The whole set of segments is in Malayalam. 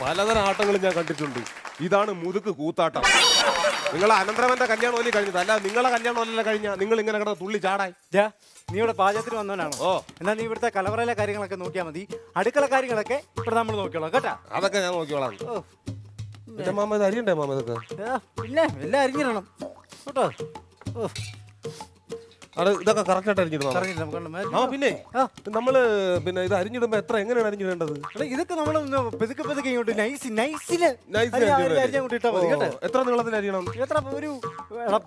പലതരം ആട്ടങ്ങളും ഞാൻ കണ്ടിട്ടുണ്ട്. ഇതാണ് മുതുക്ക് കൂത്താട്ടം. നിങ്ങളെ അനന്തരവന്റെ കല്യാണം പോലും കഴിഞ്ഞത് അല്ല, നിങ്ങളെ കല്യാണം അല്ലല്ല കഴിഞ്ഞ നിങ്ങൾ ഇങ്ങനെ കിടന്ന് തുള്ളി ചാടായി. നീ ഇവിടെ പാചകത്തിന് വന്നവനാണോ? എന്നാ നീ ഇവിടുത്തെ കലവറയിലെ കാര്യങ്ങളൊക്കെ നോക്കിയാൽ മതി. അടുക്കള കാര്യങ്ങളൊക്കെ ഇവിടെ നമ്മൾ നോക്കിയോളാം കേട്ടാ. അതൊക്കെ ഞാൻ നോക്കിയോളാം. മാമ ഇത് അരിയണ്ടേ മാമ? ഇതൊക്കെ പിന്നെ എല്ലാം അരിഞ്ഞിടണം കേട്ടോ. ഇതൊക്കെ കറക്റ്റ് ആയിട്ട് അരിഞ്ഞിടണം. പിന്നെ നമ്മള് പിന്നെ ഇത് അരിഞ്ഞിടുമ്പോ എങ്ങനെയാണ് അരിഞ്ഞിടേണ്ടത്? ഇതൊക്കെ നമ്മൾ പെതുക്കെ ഇങ്ങോട്ട് നൈസില് ഇട്ടാ മതി കേട്ടോ. എത്ര നീളത്തിൽ അരിയണം? എത്ര ഒരു എടാ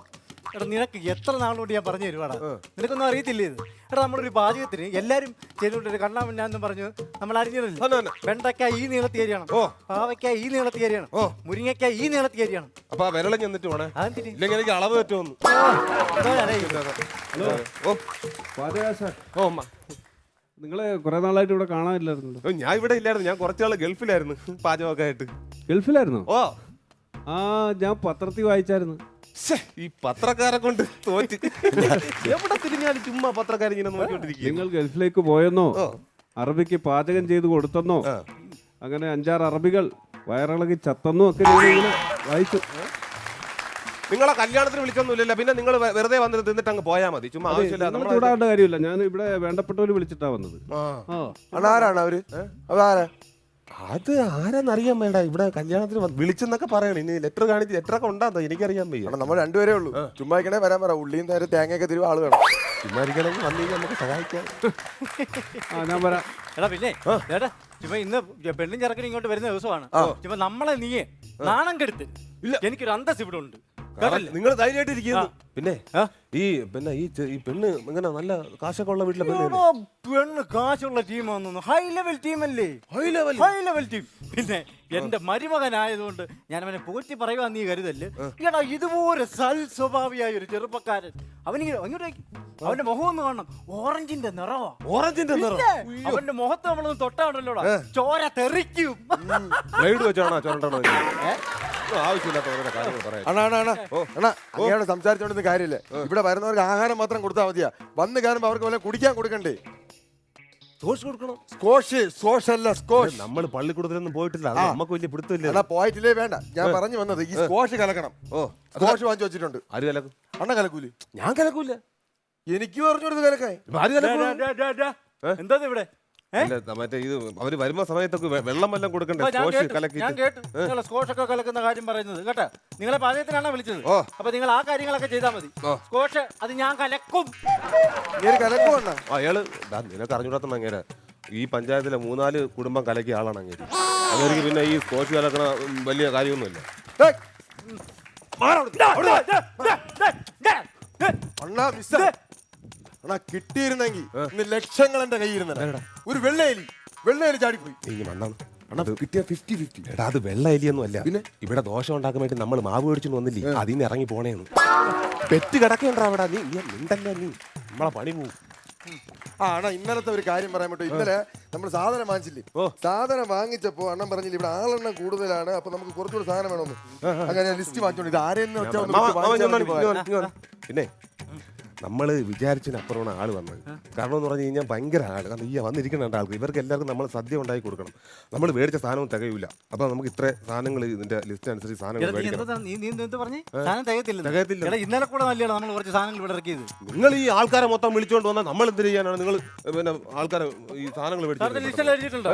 നിനക്ക് എത്ര നാളുകൊണ്ട് ഞാൻ പറഞ്ഞു തരുവാടാ, നിനക്കൊന്നും അറിയത്തില്ലേ ഇത്? എടാ നമ്മളൊരു പാചകത്തിന് എല്ലാരും ചെയ്തുകൊണ്ടിരുന്നു കണ്ണാമിന്നാന്നും പറഞ്ഞു നമ്മൾ അരിഞ്ഞിടില്ല. വെണ്ടയ്ക്ക ഈ നീളത്തി അരിയണം, പാവയ്ക്ക ഈ നീളത്തി അരിയണം, മുരിങ്ങയ്ക്ക ഈ നീളത്തി അരിയണം. അപ്പൊ ആ വിരളം ചെന്നിട്ട് വേണേ, ഇല്ലെങ്കിൽ എനിക്ക് അളവ് പറ്റുമെന്ന്. നിങ്ങളെ കുറെ നാളായിട്ട് ഇവിടെ കാണാനില്ലായിരുന്നല്ലോ. ഞാൻ ഇവിടെ ഇല്ലായിരുന്നു, ഞാൻ കുറച്ചാള് ഗൾഫിലായിരുന്നു പാചകമൊക്കെ ആയിട്ട്. ഗൾഫിലായിരുന്നോ? ഓ ഞാൻ പത്രത്തിൽ വായിച്ചായിരുന്നു. ഈ പത്രക്കാരെ കൊണ്ട് തോറ്റ് എവിടെ തിരിഞ്ഞാലും ചുമ്മാ പത്രക്കാരിങ്ങനെ നോക്കിക്കൊണ്ടിരിക്കും. നിങ്ങൾ ഗൾഫിലേക്ക് പോയെന്നോ, അറബിക്ക് പാചകം ചെയ്ത് കൊടുത്തെന്നോ, അങ്ങനെ 5-6 അറബികൾ വയറിളകി ചത്തെന്നോ ഒക്കെ വായിച്ചു. നിങ്ങളെ കല്യാണത്തിന് വിളിച്ചൊന്നുമില്ല, പിന്നെ നിങ്ങൾ വെറുതെ വന്നിട്ട് തിന്നിട്ട് അങ്ങ് പോയാൽ മതി. ചുമ്മാ ചൂടാവേണ്ട കാര്യമില്ല. ഞാൻ ഇവിടെ വേണ്ടപ്പെട്ടവര് വിളിച്ചിട്ടാ വന്നത്. ആരാണ് അവര്? അതാരാ? അത് ആരാന്നറിയാൻ വേണ്ട. ഇവിടെ കല്യാണത്തിന് വിളിച്ചെന്നൊക്കെ പറയണം. ഇനി ലെറ്ററൊക്കെ ഉണ്ടാകും, എനിക്കറിയാൻ വയ്യ. നമ്മൾ രണ്ടുപേരേ ഉള്ളൂ. ചുമ്മാ വരാൻ പറ. ഉള്ളിയും നേരെ തേങ്ങയൊക്കെ തരുവ ആള് വേണം. ചുമ്മാ ഇരിക്കണമെങ്കിൽ വന്നു നമുക്ക് സഹായിക്കാം. ഞാൻ പറയാം. എടാ പിന്നെ ചേട്ടാ ചുമ്മാ ഇന്ന് പെണ്ണും ചെറുക്കനും ഇങ്ങോട്ട് വരുന്ന ദിവസമാണ്. ചുമ്മാ നമ്മളെ നീയെ നാണം കെടുത്ത് എനിക്കൊരു അന്തസ് ഇവിടെ ഉണ്ട്. നിങ്ങൾ ധൈര്യമായിട്ട് ഇരിക്കുന്നു. പിന്നെ ഈ പെണ്ണ് ഇങ്ങനെ നല്ല കാശൊക്കെ ഉള്ള വീട്ടിലെ പെണ്ണ് കാശുള്ള ടീമാണെന്ന്. ഹൈ ലെവൽ ടീം അല്ലേ? High level team. പിന്നെ എന്റെ മരുമകനായതുകൊണ്ട് ഞാൻ അവനെ പോറ്റി പറയുവാ നീ കരുതല്ലേ. എടാ ഇതുപോലെ സൽ സ്വഭാവിയായ ഒരു ചെറുപ്പക്കാരൻ. അവന്റെ മുഖം ഒന്ന് കാണണം. ഓറഞ്ചിന്റെ നിറവാ. ഓറഞ്ചിന്റെ നിറം അവന്റെ മുഖത്ത് നമ്മളൊന്ന് തൊട്ടാണല്ലോടാ ചോര തെറിക്കും. സംസാരിച്ചോണ്ടിരുന്ന കാര്യമില്ല. ഇവിടെ വരുന്നവർക്ക് ആഹാരം മാത്രം കൊടുത്താൽ മതിയാ. വന്ന് കാണുമ്പോ അവർക്ക് വല്ല കുടിക്കാൻ കൊടുക്കണ്ടേ? നമ്മൾ പള്ളിക്കൂടത്തിലൊന്നും പോയിട്ടില്ല, നമുക്ക് വലിയ പിടുത്തില്ല. പോയിട്ടില്ലേ? വേണ്ട, ഞാൻ പറഞ്ഞു വന്നത് ഈ സ്കോഷ് കലക്കണം. സ്കോഷ് വാങ്ങിച്ചു വെച്ചിട്ടുണ്ട്. ആര് കലക്കും? അണ്ണ കലക്കൂലേ? ഞാൻ കലക്കൂല. എനിക്ക് പറഞ്ഞു കൊടുത്ത് കലക്കായി. എന്താ ഇവിടെ മറ്റേ ഇത് അവര് വരുമ്പോ സമയത്തൊക്കെ വെള്ളം വല്ലതും കൊടുക്കണ്ടേ? ഞാൻ കേട്ടു നിങ്ങൾ സ്കോഷൊക്കെ കലക്കുന്ന കാര്യം പറയുന്നത് കേട്ടാ. നിങ്ങളെ പാചകത്തിനാണ് വിളിച്ചത്. അപ്പൊ നിങ്ങൾ ആ കാര്യങ്ങളൊക്കെ ചെയ്താൽ മതി. സ്കോഷ് അത് ഞാൻ കലക്കും. അയാള് നിനക്ക് അറിഞ്ഞൂടാത്ത അങ്ങേരെ ഈ പഞ്ചായത്തിലെ 3-4 കുടുംബം കലക്കിയ ആളാണ് അങ്ങേര്. അതെനിക്ക് പിന്നെ ഈ സ്കോഷ് കലക്കണ വലിയ കാര്യമൊന്നുമില്ല. കിട്ടിയിരുന്നെങ്കിൽ ലക്ഷങ്ങൾ എന്റെ കയ്യിരുന്ന ഒരു വെള്ളയലി ചാടിപ്പോയി. കിട്ടിയ 50-50. എടാ അത് വെള്ള എലിയൊന്നും അല്ല. പിന്നെ ഇവിടെ ദോശ ഉണ്ടാക്കാൻ വേണ്ടി നമ്മൾ മാവ് മേടിച്ചു വന്നില്ലേ, അതിൽ നിന്ന് ഇറങ്ങി പോണേന്ന്. പെറ്റ് കിടക്കണ്ട അവിടെ. നീ മിണ്ടല്ല, നീ നമ്മളെ പണി പോവും. ഇന്നലത്തെ ഒരു കാര്യം പറയാൻ പറ്റും. ഇന്നലെ നമ്മൾ സാധനം വാങ്ങിച്ചില്ലേ? സാധനം വാങ്ങിച്ചപ്പോ അണ്ണൻ പറഞ്ഞില്ല ഇവിടെ ആളെണ്ണം കൂടുതലാണ്, അപ്പൊ നമുക്ക് കുറച്ചുകൂടി സാധനം വേണമെന്ന്. അങ്ങനെ ലിസ്റ്റ് വാങ്ങിച്ചോണ്ട് ഇത് ആരെയെന്ന് വെച്ചാൽ പിന്നെ നമ്മൾ വിചാരിച്ചതിനപ്പുറമാണ് ആള് വന്നത്. കാരണം എന്ന് പറഞ്ഞു കഴിഞ്ഞാൽ ഭയങ്കര ആള്. കാരണം ഈ വന്നിരിക്കുന്ന ആൾക്ക് ഇവർക്ക് എല്ലാവർക്കും നമ്മൾ സദ്യ ഉണ്ടാക്കി കൊടുക്കണം. നമ്മൾ മേടിച്ച സാധനവും തികയില്ല. അപ്പൊ നമുക്ക് ഇത്ര സാധനങ്ങൾ ഇതിന്റെ ലിസ്റ്റ് അനുസരിച്ച് സാധനങ്ങൾ ഇന്നലെ കൂടെ നല്ലതാണ് നമ്മൾ കുറച്ച് സാധനങ്ങൾ ഇവിടെ ഇറക്കിയത്. നിങ്ങൾ ഈ ആൾക്കാരെ മൊത്തം വിളിച്ചോണ്ട് വന്നാൽ നമ്മൾ എന്ത് ചെയ്യാനാണ്? നിങ്ങൾ പിന്നെ ആൾക്കാരെ ഈ സാധനങ്ങൾ എഴുതിയിട്ടുണ്ട്.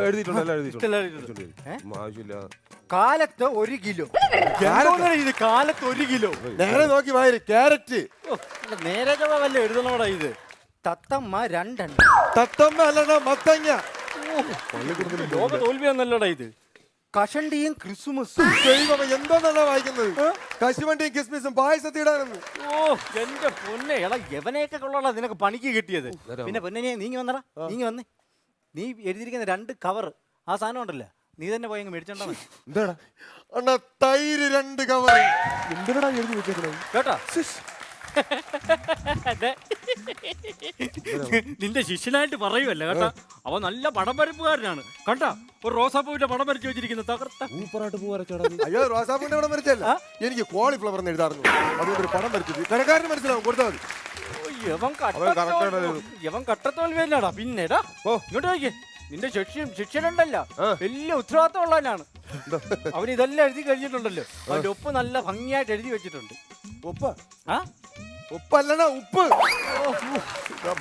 ആവശ്യമില്ല. കാലത്ത് 1 കിലോ. കാലത്ത് 1 കിലോ. നേരെ നോക്കി വായി. ക്യാരറ്റ് നേരെ വല്ല എഴുതണോടാ ഇത്. തത്തമ്മ 2 തത്തമ്മ അല്ലടാ മത്തങ്ങ. ലോക തോൽവിയാന്നല്ലോടാ ഇത്. കഷണ്ടിയും ക്രിസ്മസും. എന്തോന്നല്ല വായിക്കുന്നത്? കശുവണ്ടിയും ക്രിസ്മസും പായസത്തിടാനെന്ന്. എന്റെ പൊന്നെ, എടാ എവനെയൊക്കെ കൊള്ളാ നിനക്ക് പണിക്ക് കിട്ടിയത്. പിന്നെ പൊന്നെ നീങ്ങി വന്നടാ, നീങ്ങി വന്നേ. നീ എഴുതിയിരിക്കുന്ന 2 കവർ ആ സാധനം ഉണ്ടല്ലോ, നീ തന്നെ പോയി അങ്ങ് മേടിച്ചോണ്ടാ. എന്താടാ അണ്ണാ? തൈര് 2 കവർ. എന്തിനാ എഴുതി വെച്ചേക്കണേ കേട്ടാ? നിന്റെ ശിഷ്യനായിട്ട് പറയുമല്ല കേട്ടാ. അവൻ നല്ല പടം വരപ്പുകാരനാണ് കണ്ടാ. ഒരു റോസാപ്പൂവിന്റെ പടം വരച്ചു വെച്ചിരിക്കുന്ന തകർത്ത സൂപ്പറായിട്ട് പൂ വരച്ചോടാ. അയ്യോ, റോസാപ്പൂവിന്റെ പടം വരച്ചല്ല, എനിക്ക് കോളിഫ്ലവർ എന്ന് എഴുതാറുണ്ട്. അതുകൊണ്ട് ഒരു പടം വരച്ചത് കടക്കാരന് മനസ്സിലാവും, കൊടുത്താൽ മതി. യവൻ കട്ടത്തോൽവിയല്ലാടാ. പിന്നെടാ ഇങ്ങോട്ട് നോക്കിയേ, നിന്റെ ശിഷ്യനുണ്ടല്ലോ വലിയ ഉത്തരവാദിത്തം ഉള്ളവനാണ്. അവൻ ഇതെല്ലാം എഴുതി കഴിഞ്ഞിട്ടുണ്ടല്ലോ. അവന്റെ ഒപ്പ് നല്ല ഭംഗിയായിട്ട് എഴുതി വെച്ചിട്ടുണ്ട്. ഉപ്പ് ആ ഉപ്പല്ലടാ ഉപ്പ്.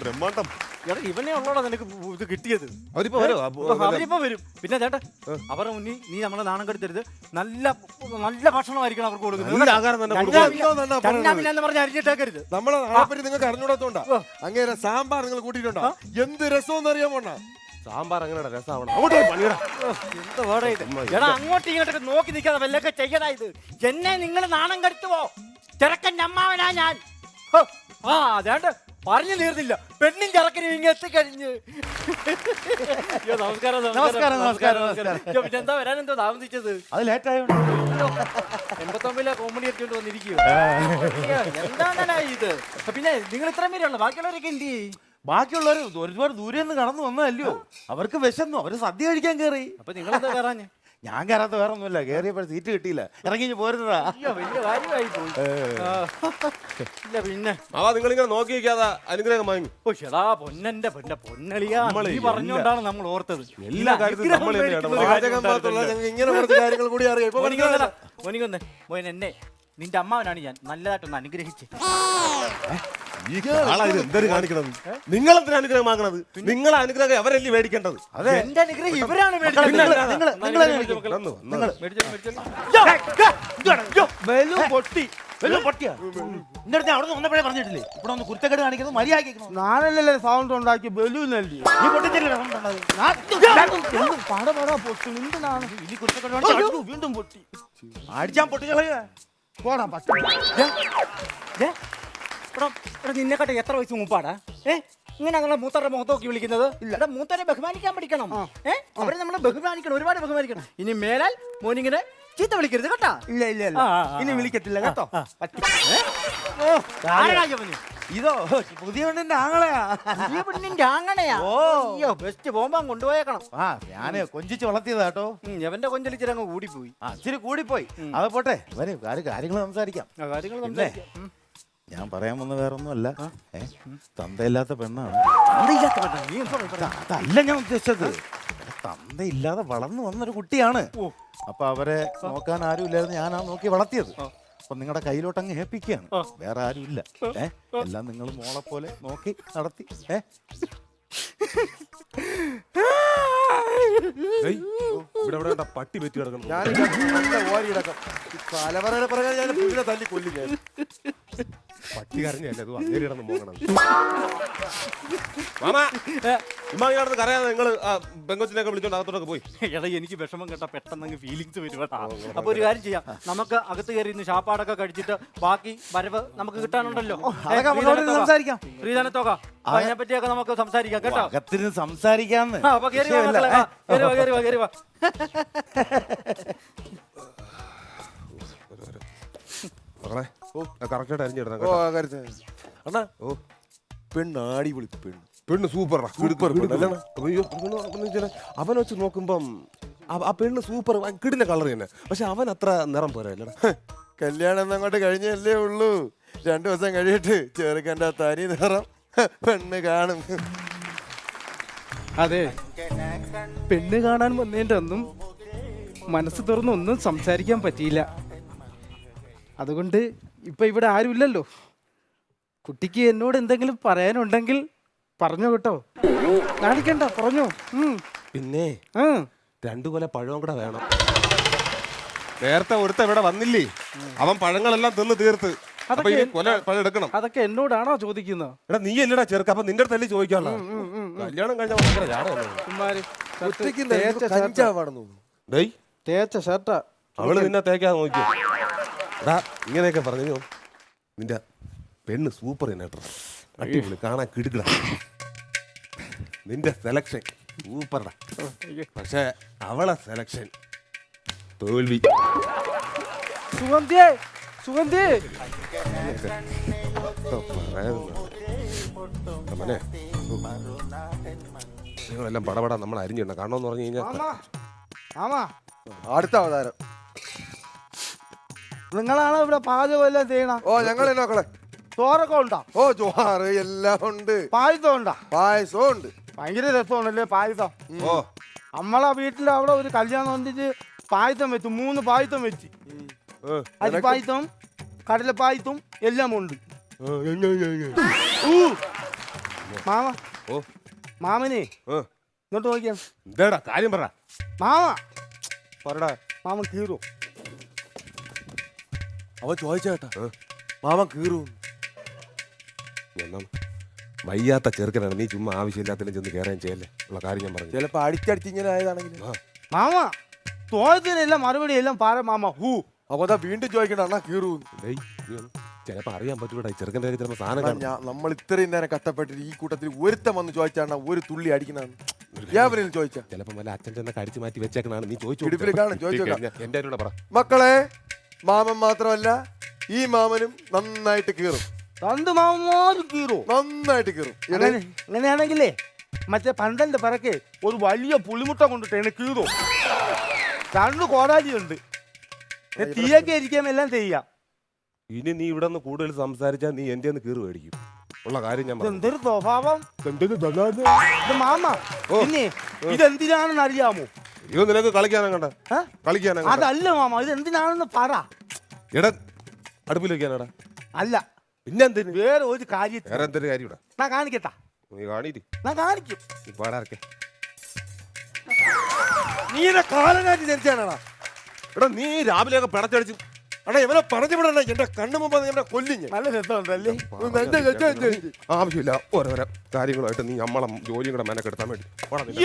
ബ്രഹ്മാണ്ടം. എടാ ഇവനെ ഉള്ളോടാ നിനക്ക് ഇത് കിട്ടിയത്. അവരിപ്പോ വരോ? അവരിപ്പോ വരും. പിന്നെ ചേട്ടാ അവരുടെ മുന്നിൽ നീ നമ്മളെ നാണം കെടുത്തരുത്. നല്ല നല്ല ഭക്ഷണമായിരിക്കണം അവർക്ക് കൊടുക്കുന്നത്. നല്ല ആഹാരം തന്നെ കൊടുക്കണം. ചന്നാമില്ലെന്ന് പറഞ്ഞ് അരിഞ്ഞിട്ടേക്കരുത്. നമ്മളെ നാളെപ്പറ്റി നിങ്ങൾക്ക് അറിഞ്ഞൂടാത്തോണ്ടാ. അങ്ങനെ സാമ്പാർ നിങ്ങൾ കൂട്ടിയിട്ടുണ്ടോ? എന്ത് രസമെന്ന് അറിയാമോണ്ണ. സാമ്പാർ അങ്ങനെ രസമാവണം. അങ്ങോട്ട് പോയി പണിയടാ. എന്ത് വേടാ ഇത്? എടാ അങ്ങോട്ടും ഇങ്ങോട്ടൊക്കെ നോക്കി നിൽക്കാതെ വല്ലതൊക്കെ ചെയ്യടാ ഇത്. എന്നെ നിങ്ങൾ നാണം കെടുത്തുവോ? ചെറുക്കൻ്റെ അമ്മാവനാ ഞാൻ. ആ അതേണ്ട പറഞ്ഞു തീർന്നില്ല. പെണ്ണും ചെറുക്കനും ഇങ്ങനെ എത്തിക്കഴിഞ്ഞ്. നമസ്കാരം നമസ്കാരം നമസ്കാരം. പിന്നെ എന്താ വരാൻ എന്തോ താമസിച്ചത്? അത് ലേറ്റായോ? 89 കോമഡി എത്തിയോണ്ട് വന്നിരിക്കുക. എന്താണടാ ഇത്? പിന്നെ നിങ്ങൾ ഇത്രയും പേരുള്ളൂ, ബാക്കിയുള്ളവരൊക്കെ എന്ത് ചെയ്യും? ബാക്കിയുള്ളവർ ഒരുപാട് ദൂരെ നിന്ന് കടന്നു വന്നതല്ലയോ, അവർക്ക് വിശന്നു, അവര് സദ്യ കഴിക്കാൻ കയറി. അപ്പൊ നിങ്ങളെന്താ കയറാഞ്ഞ്? ഞാൻ കയറാത്ത വേറെ ഒന്നുമില്ല, കയറിയപ്പോൾ സീറ്റ് കിട്ടിയില്ല, ഇറങ്ങി പോരുന്നതാ. അയ്യോ വലിയ കാര്യമായി പോയി. ഇല്ല പിന്നെ നിങ്ങളിങ്ങനെ നോക്കി വെക്കാതെ അനുഗ്രഹം വാങ്ങി. ഓ ഷെടാ പൊന്നന്റെ പൊന്നളിയാ, നീ പറഞ്ഞോണ്ടാണ് നമ്മൾ ഓർത്തത്. എല്ലാ കാര്യത്തിലും നമ്മൾ ഇങ്ങനെ കുറച്ച് കാര്യങ്ങൾ കൂടി അറിയാം. ഇപ്പൊ മോനിക്കൊന്നേ മോൻ എന്നെ നിന്റെ അമ്മാവനാണ് ഞാൻ, നല്ലതായിട്ടൊന്ന് അനുഗ്രഹിച്ച്. എന്തൊരു കാണിക്കണത്? നിങ്ങളെന്തിനാ അനുഗ്രഹം വാങ്ങണത്? നിങ്ങളെ അനുഗ്രഹം അവരല്ലേ മേടിക്കേണ്ടത്? എന്റെ അനുഗ്രഹം ഇവരാണ് പൊട്ടിയാ എന്റെ അവിടെ നിന്ന് വന്നപ്പോഴേ പറഞ്ഞിട്ടില്ലേ ഇവിടെ ഒന്ന് കുരുത്തക്കേട് കാണിക്കുന്നത് മര്യാദ. ഞാനല്ലേ സൗണ്ട് ഉണ്ടാക്കി ബലൂനല്ലേ നീ പൊട്ടിച്ചില്ലേ വീണ്ടും പൊട്ടി അടിച്ചാൻ പൊട്ടിച്ചളയ പോടാ നിന്നെക്കാട്ടെ എത്ര വയസ്സ് മുമ്പാടാ? ഇങ്ങനെ ഞങ്ങളെ മൂത്തരുടെ മുഖത്തോക്കി വിളിക്കുന്നത്? ഇവിടെ മൂത്തരെ ബഹുമാനിക്കാൻ പഠിക്കണം. അവരെ നമ്മളെ ബഹുമാനിക്കണം, ഒരുപാട് ബഹുമാനിക്കണം. ഇനി മേലാൽ മോനിങ്ങനെ ചീത്ത വിളിക്കരുത് കേട്ടാ. ഇല്ല ഇല്ല ഇല്ല ഇനി വിളിക്കത്തില്ല കേട്ടോ. ഇതോ പുതിയ പെണ്ണിന്റെ ആങ്ങളെയാ. പുതിയ പെണ്ണിന്റെ ആങ്ങണയാ? അയ്യോ ബെസ്റ്റ് ബോംബാൻ കൊണ്ടുപോയേക്കണം. ആ ഞാന് കൊഞ്ചിച്ച് വളർത്തിയതാ കേട്ടോ. എവന്റെ കൊഞ്ചലിച്ചിരങ്ങ് കൂടിപ്പോയി. ഇച്ചിരി കൂടിപ്പോയി. അത് പോട്ടെ, വരെ കാര്യങ്ങൾ സംസാരിക്കാം. കാര്യങ്ങൾ ഞാൻ പറയാൻ വന്ന വേറെ ഒന്നുമല്ല, തന്തയില്ലാത്ത പെണ്ണാണ്. അതല്ല ഞാൻ ഉദ്ദേശിച്ചത്, തന്തയില്ലാതെ വളർന്നു വന്നൊരു കുട്ടിയാണ്. അപ്പൊ അവരെ നോക്കാൻ ആരും ഇല്ലായിരുന്നു, ഞാനാ നോക്കി വളർത്തിയത്. അപ്പൊ നിങ്ങളുടെ കയ്യിലോട്ട് അങ്ങ് ഏൽപ്പിക്കുകയാണ്, വേറെ ആരും ഇല്ല. എല്ലാം നിങ്ങൾ മോളെ പോലെ നോക്കി നടത്തി. ഇവിടെ പട്ടി പറ്റി കിടക്കണം. തലവറയുടെ പ്രകാരം ഞാൻ പുള്ളിനെ തല്ലി കൊല്ലും ഞാൻ. പട്ടി കരഞ്ഞല്ലേ അത് അങ്ങേരി കിടന്ന് പോകണം. മാമാ ഇമ്മ കരയാതെ നിങ്ങൾ പെങ്കൊച്ചിനൊക്കെ വിളിച്ചോണ്ട് അകത്തോട്ടൊക്കെ പോയി. എടാ എനിക്ക് വിഷമം കേട്ടാ പെട്ടെന്ന് ഫീലിങ്സ് വരും കേട്ടാ. അപ്പൊ ഒരു കാര്യം ചെയ്യാം, നമുക്ക് അകത്ത് കയറി ഇന്ന് ഷാപ്പാടൊക്കെ കഴിച്ചിട്ട് ബാക്കി വരവ് നമുക്ക് കിട്ടാനുണ്ടല്ലോ. സംസാരിക്കാം, ശ്രീധനത്തോക അതിനെ പറ്റിയൊക്കെ നമുക്ക് സംസാരിക്കാം കേട്ടോ. അകത്തിന് സംസാരിക്കാന്ന്. അപ്പൊ കേറി വാ മക്കളെ, വാ. കേറി വാ കേറി വാ. മക്കളെ കറക്റ്റായിട്ട് അരിഞ്ഞിടണം. അണ്ണാ പെണ്ണാടി വിളി പെണ്ണ് സൂപ്പർ. അവൻ വെച്ച് നോക്കുമ്പം ആ പെണ്ണ് സൂപ്പർ, കിടില കളർ തന്നെ. പക്ഷെ അവൻ അത്ര നിറം പോരാ. കല്യാണം അങ്ങോട്ട് കഴിഞ്ഞല്ലേ ഉള്ളൂ. 2 ദിവസം കഴിയട്ട് ചെറുക്കൻ്റെ തനി നിറം പെണ്ണ് കാണും. അതെ, പെണ്ണ് കാണാൻ വന്നതിൻ്റെ ഒന്നും മനസ്സ് തുറന്ന് ഒന്നും സംസാരിക്കാൻ പറ്റിയില്ല. അതുകൊണ്ട് ഇപ്പൊ ഇവിടെ ആരുമില്ലല്ലോ. കുട്ടിക്ക് എന്നോട് എന്തെങ്കിലും പറയാനുണ്ടെങ്കിൽ പറഞ്ഞോ കേട്ടോ, കാണിക്കണ്ട, പറഞ്ഞോ. പിന്നെ 2 കൊല പഴവും കൂടെ വേണം. നേരത്തെ ഒരുത്ത ഇവിടെ വന്നില്ലേ, അവൻ പഴങ്ങളെല്ലാം തിന്ന് തീർത്ത്. കൊല പഴം എടുക്കണം. അതൊക്കെ എന്നോടാണോ ചോദിക്കുന്നത്? എടാ നീ അല്ലടാ ചെറുക്ക, അപ്പൊ നിന്റെ അടുത്തല്ലേ ചോദിക്കാനുള്ള. കല്യാണം കഴിഞ്ഞ തേച്ച ഷർട്ടാ അവള് നിന്നെ തേക്കാതെ നോക്കിയോ. എടാ ഇങ്ങനെയൊക്കെ പറഞ്ഞു, നിന്റെ പെണ്ണ് സൂപ്പർ തന്നെ കേട്ടോ, അടിപൊളി, കാണാൻ കിടുക്കട. നിന്റെ സെലക്ഷൻ സൂപ്പർടാ, പക്ഷെ അവളെ സെലക്ഷൻ തോൽവി. സുഗന്ധിയേ, സുഗന്ധി മോനെ നിങ്ങളെല്ലാം പടപട നമ്മൾ അരിഞ്ഞിടണം. കാരണം എന്ന് പറഞ്ഞു കഴിഞ്ഞാൽ അടുത്ത അവതാരം നിങ്ങളാണ് ഇവിടെ പാചകം എല്ലാം ചെയ്യണം. ഓ ഞങ്ങൾ മക്കളെ ചോറൊക്കെ ഉണ്ടാ? ഓ ചോറ് എല്ലാം ഉണ്ട്. പായസം ഉണ്ടാ? പായസം ഉണ്ട്. ഭയങ്കര രസമാണല്ലേ പായസം. ഓ നമ്മളെ വീട്ടിൽ അവിടെ ഒരു കല്യാണം വന്നിട്ട് പായസം വെച്ചു 3 പായസം വെച്ച് അരിപ്പായസം കടലപ്പായസം എല്ലാം ഉണ്ട് മാമ ഓ മാമനെ ഇങ്ങോട്ട് നോക്കിയാ എന്താടാ കാര്യം പറ. മാമ പറടാ. മാമൻ കീറോ അവൻ ചോദിച്ചേട്ടാ മാമൻ കീറും. എന്നാണ് വയ്യാത്ത ചെറുക്കനാണ്, നീ ചുമ്മാ ആവശ്യമില്ലാത്തതിലും ചെന്ന് കയറാൻ ചെയ്യല്ലേ. ഉള്ള കാര്യം ഞാൻ പറഞ്ഞു. ചിലപ്പോ അടിച്ചടിച്ച് ഇങ്ങനെ ആയതാണെങ്കിൽ മാമ തോഴത്തിനെല്ലാം മറുപടി എല്ലാം പാര മാമ ഹൂ. അപ്പൊ അതാ വീണ്ടും ചോദിക്കണ്ട അണ്ണാ കീറും. ചിലപ്പോ അറിയാൻ പറ്റൂടാ ഈ ചെറുക്കൻ്റെ കാര്യം ചിലപ്പോ സാധനം കാണും. നമ്മൾ ഇത്രയും നേരം കഷ്ടപ്പെട്ടിട്ട് ഈ കൂട്ടത്തിൽ ഒരുത്തം വന്ന് ചോദിച്ചാണ് ഒരു തുള്ളി അടിക്കണാന്ന് ചോദിച്ചാ ചിലപ്പോ വല്ല അച്ഛൻ ചെന്നൊക്കെ അടിച്ചു മാറ്റി വെച്ചേക്കണാണ്. നീ ചോദിച്ചു ഇടുപ്പിൽ കാണും, ചോദിച്ചു എന്റെ കൂടെ പറ. മക്കളെ മാമൻ മാത്രമല്ല ഈ മാമനും നന്നായിട്ട് കീറും. രണ്ട് മാമന്മാരും കീറോ നന്നായിട്ട് കീറും. അങ്ങനെയാണെങ്കിലേ മറ്റേ പന്തലിന്റെ പിറക്കെ ഒരു വലിയ പുളിമുട്ട കൊണ്ടിട്ടാണ് കീറോ. 2 കോടാലിയുണ്ട്, തീയൊക്കെ ഇരിക്കാൻ എല്ലാം ചെയ്യാം. ഇനി നീ ഇവിടെ നിന്ന് കൂടുതൽ സംസാരിച്ചാൽ നീ എന്റെ കീറ് മേടിക്കും. ഉള്ള കാര്യം ഞാൻ പറഞ്ഞു. എന്തൊരു സ്വഭാവം ഇത് മാമ. പിന്നെ ഇതെന്തിനാണെന്ന് അറിയാമോ? അയ്യോ നിനക്ക് കളിക്കാനാ കണ്ട കളിക്കാനാ. അതല്ല മാമ, ഇത് എന്തിനാണെന്ന് പറ. എടാ അടുപ്പിൽ വെക്കാനാടാ. അല്ല പിന്നെ എന്തിന് വേറെ ഒരു കാര്യത്തിൽ വേറെ എന്തൊരു കാര്യം ഇവിടെ ഞാൻ കാണിക്കട്ടാ. നീ കാണിട്ട് ഞാൻ കാണിക്കും. നീ പാടാർക്കെ. നീ എന്നെ കാലനാറ്റി ധരിച്ചാണാ. എടാ നീ രാവിലെയൊക്കെ പിടച്ചടിച്ച് അടാ ഇവനെ പറഞ്ഞു വിടണ എന്റെ കണ്ണു മുമ്പ് എന്നെ കൊല്ലിഞ്ഞ്. നല്ല രസമുണ്ടല്ലേ? ആവശ്യമില്ല ഓരോരോ കാര്യങ്ങളുമായിട്ട് നീ നമ്മളെ ജോലിയും കൂടെ മെനക്കെടുത്താൻ വേണ്ടി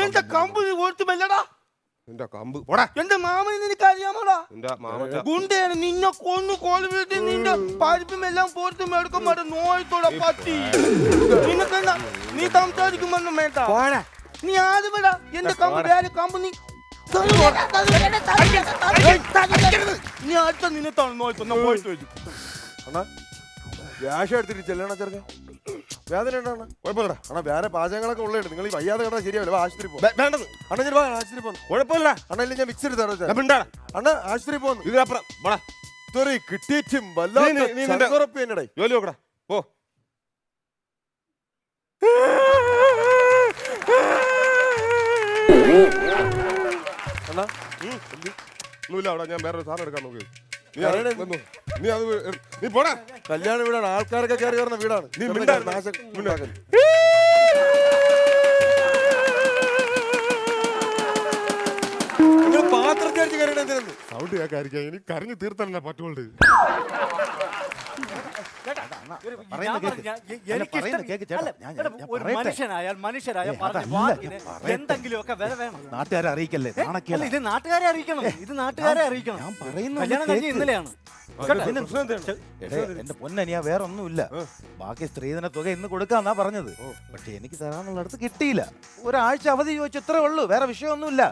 എന്റെ കമ്പ് ഓർത്തുമല്ലടാ. നിന്റെ കമ്പ് പോടാ. എന്റെ മാമന് നിനക്ക് അറിയാമോടാ? നിന്റെ മാമച്ച ഗുണ്ടയാണ് നിന്നെ കൊന്നു കോളി വീട്ടിൽ നിന്റെ പരിപ്പും എല്ലാം പോർത്തും എടുക്കുമ്പോ നോയത്തോടെ പറ്റി നിനക്കെന്താ നീ സംസാരിക്കുമ്പൊന്നും വേണ്ട. നീ ആദ്യം വിടാ എന്റെ കമ്പ് വേറെ കമ്പ് നീ നീ അടുത്ത നിന്നെ നോയിക്കൊന്ന പോയിട്ട് വരും. അണ്ണാ വ്യാഷം എടുത്തിട്ട് ചെല്ലണ ചെറുക്കൻ വേദന ഉണ്ടോ? കുഴപ്പമില്ലടാ. അണ്ണാ വേറെ പാചകങ്ങളൊക്കെ ഉള്ളതാണ്. നിങ്ങൾ ഈ വയ്യാതെ കിടന്നാൽ ശരിയാവില്ല. ആശുപത്രി പോകും. വേണ്ടത് അണ്ണ ഞാൻ ആശുപത്രി പോകുന്നു. കുഴപ്പമില്ല. അണ്ണ ഇല്ല ഞാൻ മിക്സ് എടുത്താറോ മിണ്ടാടാ. അണ്ണ ആശുപത്രി പോകുന്നു. ഇതിനപ്പുറം പോടാ. ഇതൊരു കിട്ടിയിട്ടും നീ നിന്റെ ജോലി നോക്കടാ പോ. അണ്ണാ ഒന്നുമില്ല അവിടെ ഞാൻ വേറെ സാധനം എടുക്കാൻ നോക്കി. നീ ആരുടെ വന്നു. നീ അത് നീ പോടാ. കല്യാണ വീടാണ്, ആൾക്കാരൊക്കെ കയറി വരുന്ന വീടാണ്. നീ മിണ്ടാ- പാത്രത്തിൽ അടിച്ച് കയറിയാണ് എന്തിനെന്ന് സൗണ്ട് കേൾക്കാതിരിക്കാൻ എനിക്ക് കരഞ്ഞു തീർത്തന്നെ പറ്റുള്ളൂ. ഒരു മനുഷ്യനായ പറഞ്ഞ വാക്കിന് എന്തെങ്കിലുമൊക്കെ വില വേണം. നാട്ടുകാരെ അറിയിക്കല്ലേ? അല്ല, ഇത് നാട്ടുകാരെ അറിയിക്കണം. ഇത് നാട്ടുകാരെ അറിയിക്കണം. കല്യാണം കഴിഞ്ഞ ഇന്നലെയാണ്. എന്റെ പൊന്നനിയാ വേറെ ഒന്നുമില്ല. ബാക്കി സ്ത്രീധന തുക ഇന്ന് കൊടുക്കാന്നാ പറഞ്ഞത്. പക്ഷെ എനിക്ക് തരാന്നുള്ളടത്ത് കിട്ടിയില്ല. ഒരാഴ്ച അവധി ചോദിച്ചു, ഇത്രേ ഉള്ളൂ. വേറെ വിഷയമൊന്നുമില്ല.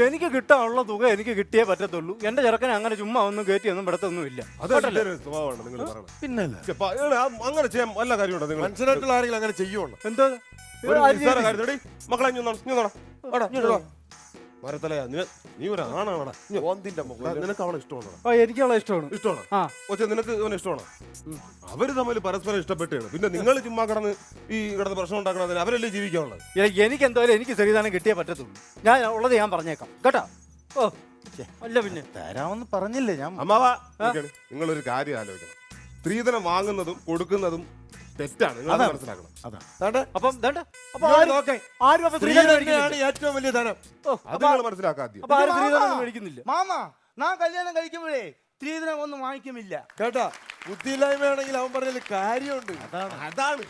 എനിക്ക് കിട്ടാനുള്ള തുക എനിക്ക് കിട്ടിയേ പറ്റത്തുള്ളൂ. എന്റെ ചെറുക്കനെ അങ്ങനെ ചുമ്മാ ഒന്നും കയറ്റിയൊന്നും പെടുത്തൊന്നുമില്ല. സ്വഭാവമാണ് നിങ്ങൾ പറയുന്നത്. പിന്നല്ല അങ്ങനെ ചെയ്യാൻ വല്ല കാര്യമുണ്ടോ? നിങ്ങൾ മനുഷ്യനായിട്ടുള്ള ആരെങ്കിലും അങ്ങനെ ചെയ്യുള്ളൂ. എന്താ കാര്യത്തോടെ മക്കളെ മരത്തലയാ നീ ഒരു ആണാണോടാ. നിനക്ക് അവളെ ഇഷ്ടമാണോ? എനിക്ക് അവളെ ഇഷ്ടമാണ്. ഇഷ്ടമാണോ? പക്ഷെ നിനക്ക് അവനെ ഇഷ്ടമാണോ? അവര് തമ്മിൽ പരസ്പരം ഇഷ്ടപ്പെട്ടാണ്. പിന്നെ നിങ്ങൾ ചുമ്മാ കിടന്ന് ഈ കിടന്ന് പ്രശ്നം ഉണ്ടാക്കണതിന് അവരല്ലേ ജീവിക്കാനുള്ളത്. എനിക്ക് എന്തായാലും എനിക്ക് ശ്രീധാനം കിട്ടിയേ പറ്റത്തുള്ളൂ. ഞാൻ ഉള്ളത് ഞാൻ പറഞ്ഞേക്കാം കേട്ടോ. ഓ അല്ല പിന്നെ തരാമെന്ന് പറഞ്ഞില്ലേ ഞാൻ. അമ്മാവാ നിങ്ങളൊരു കാര്യം ആലോചിക്കണം. സ്ത്രീധനം വാങ്ങുന്നതും കൊടുക്കുന്നതും തെറ്റാണ്. നിങ്ങൾ മനസ്സിലാക്കണം. അപ്പം സ്ത്രീധനമാണ് ഏറ്റവും വലിയ ധനം. അത് നിങ്ങൾ മനസ്സിലാക്കാദ്യം. മേടിക്കുന്നില്ല. മാമ ഞാൻ കല്യാണം കഴിക്കുമ്പോഴേ സ്ത്രീധനം ഒന്നും വാങ്ങിക്കുമില്ല കേട്ടാ ബുദ്ധിയില്ലായ്മയാണെങ്കിൽ അവൻ പറഞ്ഞതിൽ കാര്യമുണ്ട്. അതാണ്